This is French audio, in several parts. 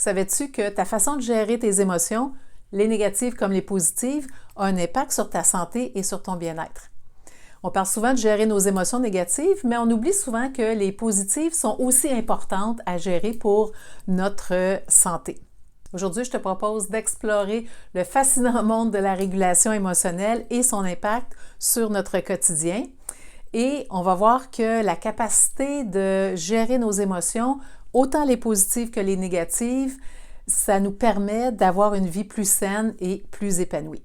Savais-tu que ta façon de gérer tes émotions, les négatives comme les positives, a un impact sur ta santé et sur ton bien-être? On parle souvent de gérer nos émotions négatives, mais on oublie souvent que les positives sont aussi importantes à gérer pour notre santé. Aujourd'hui, je te propose d'explorer le fascinant monde de la régulation émotionnelle et son impact sur notre quotidien. Et on va voir que la capacité de gérer nos émotions, autant les positives que les négatives, ça nous permet d'avoir une vie plus saine et plus épanouie.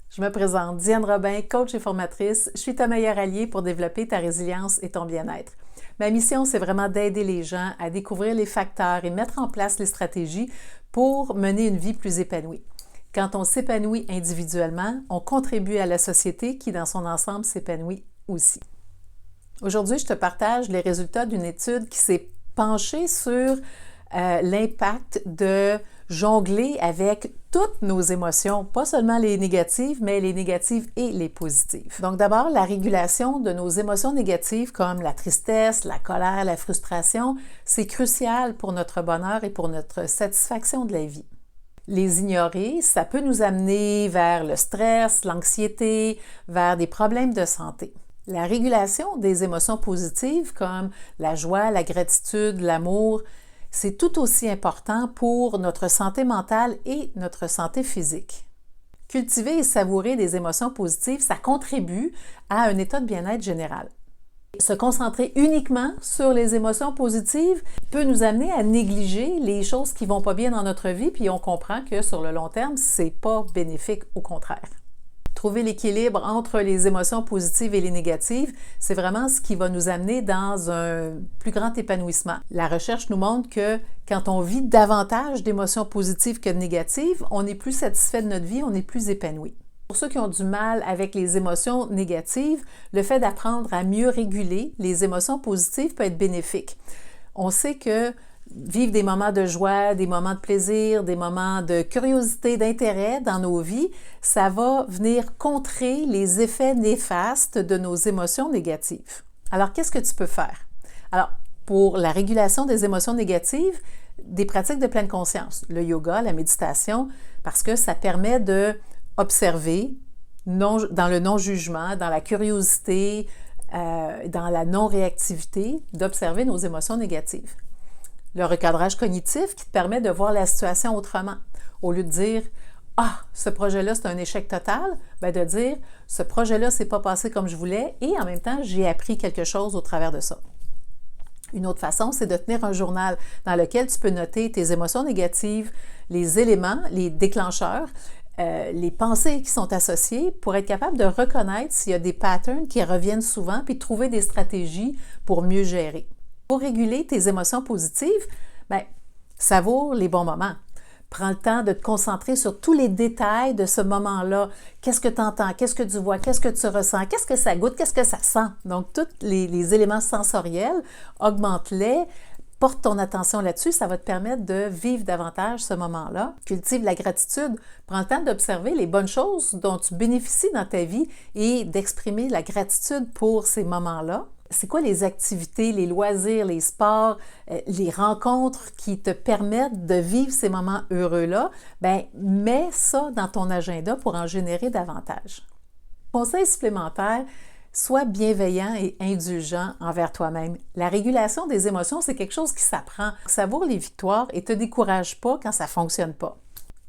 Je me présente, Diane Robin, coach et formatrice. Je suis ta meilleure alliée pour développer ta résilience et ton bien-être. Ma mission, c'est vraiment d'aider les gens à découvrir les facteurs et mettre en place les stratégies pour mener une vie plus épanouie. Quand on s'épanouit individuellement, on contribue à la société qui, dans son ensemble, s'épanouit aussi. Aujourd'hui, je te partage les résultats d'une étude qui s'est penchée sur l'impact de jongler avec toutes nos émotions, pas seulement les négatives, mais les négatives et les positives. Donc d'abord, la régulation de nos émotions négatives comme la tristesse, la colère, la frustration, c'est crucial pour notre bonheur et pour notre satisfaction de la vie. Les ignorer, ça peut nous amener vers le stress, l'anxiété, vers des problèmes de santé. La régulation des émotions positives comme la joie, la gratitude, l'amour, c'est tout aussi important pour notre santé mentale et notre santé physique. Cultiver et savourer des émotions positives, ça contribue à un état de bien-être général. Se concentrer uniquement sur les émotions positives peut nous amener à négliger les choses qui vont pas bien dans notre vie, puis on comprend que sur le long terme, c'est pas bénéfique, au contraire. Trouver l'équilibre entre les émotions positives et les négatives, c'est vraiment ce qui va nous amener dans un plus grand épanouissement. La recherche nous montre que quand on vit davantage d'émotions positives que de négatives, on est plus satisfait de notre vie, on est plus épanoui. Pour ceux qui ont du mal avec les émotions négatives, le fait d'apprendre à mieux réguler les émotions positives peut être bénéfique. On sait que vivre des moments de joie, des moments de plaisir, des moments de curiosité, d'intérêt dans nos vies, ça va venir contrer les effets néfastes de nos émotions négatives. Alors, qu'est-ce que tu peux faire? Alors, pour la régulation des émotions négatives, des pratiques de pleine conscience, le yoga, la méditation, parce que ça permet d'observer dans le non-jugement, dans la curiosité, dans la non-réactivité, d'observer nos émotions négatives. Le recadrage cognitif qui te permet de voir la situation autrement. Au lieu de dire « Ah, ce projet-là, c'est un échec total », bien de dire « Ce projet-là, c'est pas passé comme je voulais et en même temps, j'ai appris quelque chose au travers de ça ». Une autre façon, c'est de tenir un journal dans lequel tu peux noter tes émotions négatives, les éléments, les déclencheurs, les pensées qui sont associées pour être capable de reconnaître s'il y a des patterns qui reviennent souvent puis de trouver des stratégies pour mieux gérer. Pour réguler tes émotions positives, bien, savoure les bons moments. Prends le temps de te concentrer sur tous les détails de ce moment-là. Qu'est-ce que tu entends? Qu'est-ce que tu vois? Qu'est-ce que tu ressens? Qu'est-ce que ça goûte? Qu'est-ce que ça sent? Donc, tous les éléments sensoriels, augmente-les. Porte ton attention là-dessus, ça va te permettre de vivre davantage ce moment-là. Cultive la gratitude. Prends le temps d'observer les bonnes choses dont tu bénéficies dans ta vie et d'exprimer la gratitude pour ces moments-là. C'est quoi les activités, les loisirs, les sports, les rencontres qui te permettent de vivre ces moments heureux-là? Bien, mets ça dans ton agenda pour en générer davantage. Conseil supplémentaire, sois bienveillant et indulgent envers toi-même. La régulation des émotions, c'est quelque chose qui s'apprend. Savoure les victoires et ne te décourage pas quand ça ne fonctionne pas.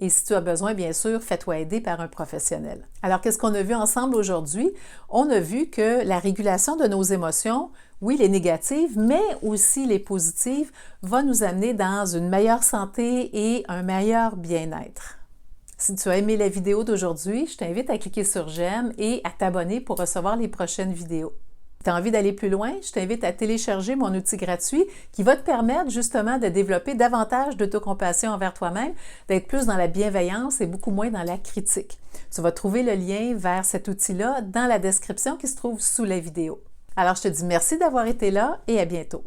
Et si tu as besoin, bien sûr, fais-toi aider par un professionnel. Alors, qu'est-ce qu'on a vu ensemble aujourd'hui? On a vu que la régulation de nos émotions, oui, les négatives, mais aussi les positives, va nous amener dans une meilleure santé et un meilleur bien-être. Si tu as aimé la vidéo d'aujourd'hui, je t'invite à cliquer sur « J'aime » et à t'abonner pour recevoir les prochaines vidéos. Si tu as envie d'aller plus loin, je t'invite à télécharger mon outil gratuit qui va te permettre justement de développer davantage d'autocompassion envers toi-même, d'être plus dans la bienveillance et beaucoup moins dans la critique. Tu vas trouver le lien vers cet outil-là dans la description qui se trouve sous la vidéo. Alors, je te dis merci d'avoir été là et à bientôt.